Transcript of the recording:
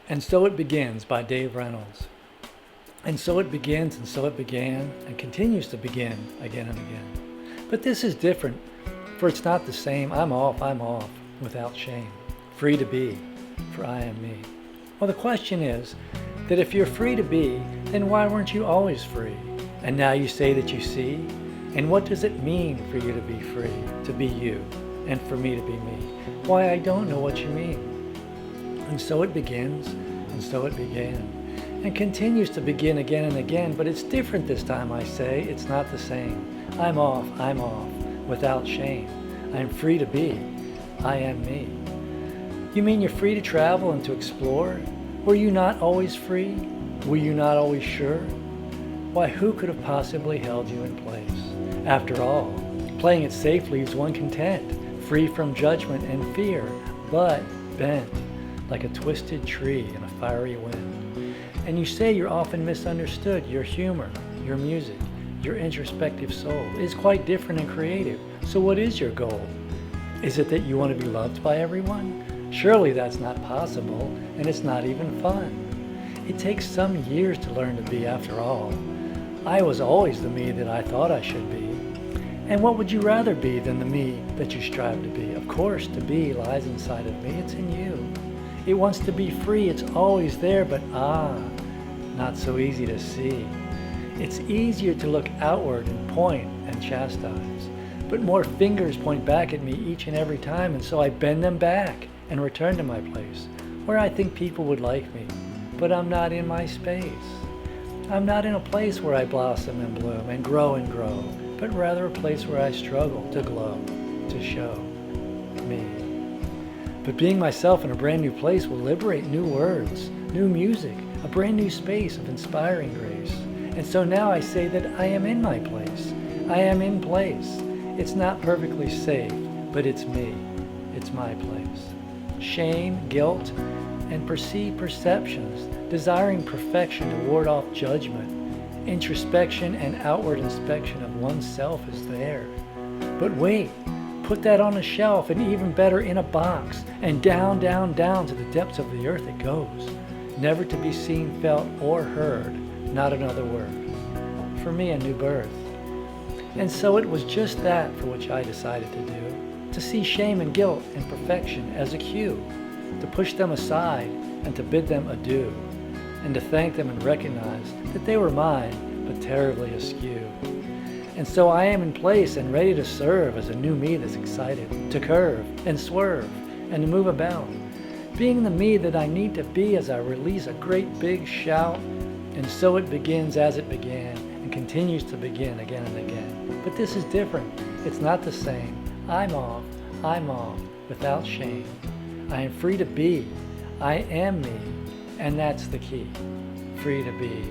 And So It Begins by Dave Reynolds. And so it begins, and so it began, and continues to begin again and again. But this is different, for it's not the same. I'm off, without shame. Free to be, for I am me. Well, the question is that if you're free to be, then why weren't you always free? And now you say that you see? And what does it mean for you to be free, to be you, and for me to be me? Why, I don't know what you mean. And so it begins, and so it began, and continues to begin again and again, but it's different this time, I say. It's not the same. I'm off, without shame. I'm free to be. I am me. You mean you're free to travel and to explore? Were you not always free? Were you not always sure? Why, who could have possibly held you in place? After all, playing it safe leaves one content, free from judgment and fear, but bent like a twisted tree in a fiery wind. And you say you're often misunderstood. Your humor, your music, your introspective soul is quite different and creative. So what is your goal? Is it that you want to be loved by everyone? Surely that's not possible, and it's not even fun. It takes some years to learn to be, after all. I was always the me that I thought I should be. And what would you rather be than the me that you strive to be? Of course, to be lies inside of me. It's in you. It wants to be free. It's always there, but not so easy to see. It's easier to look outward and point and chastise, but more fingers point back at me each and every time, and so I bend them back and return to my place, where I think people would like me, but I'm not in my space. I'm not in a place where I blossom and bloom and grow, but rather a place where I struggle to glow, to show me. But being myself in a brand new place will liberate new words, new music, a brand new space of inspiring grace. And so now I say that I am in my place. I am in place. It's not perfectly safe, but it's me. It's my place. Shame, guilt, and perceived perceptions, desiring perfection to ward off judgment, introspection and outward inspection of oneself is there. But wait, put that on a shelf, and even better, in a box, and down to the depths of the earth it goes, never to be seen, felt, or heard, not another word. For me, a new birth. And so it was just that for which I decided to do, to see shame and guilt and perfection as a cue, to push them aside and to bid them adieu, and to thank them and recognize that they were mine, but terribly askew. And so I am in place and ready to serve as a new me that's excited, to curve and swerve and to move about, being the me that I need to be as I release a great big shout. And so it begins as it began and continues to begin again and again. But this is different. It's not the same. I'm off, without shame. I am free to be. I am me, and that's the key. Free to be.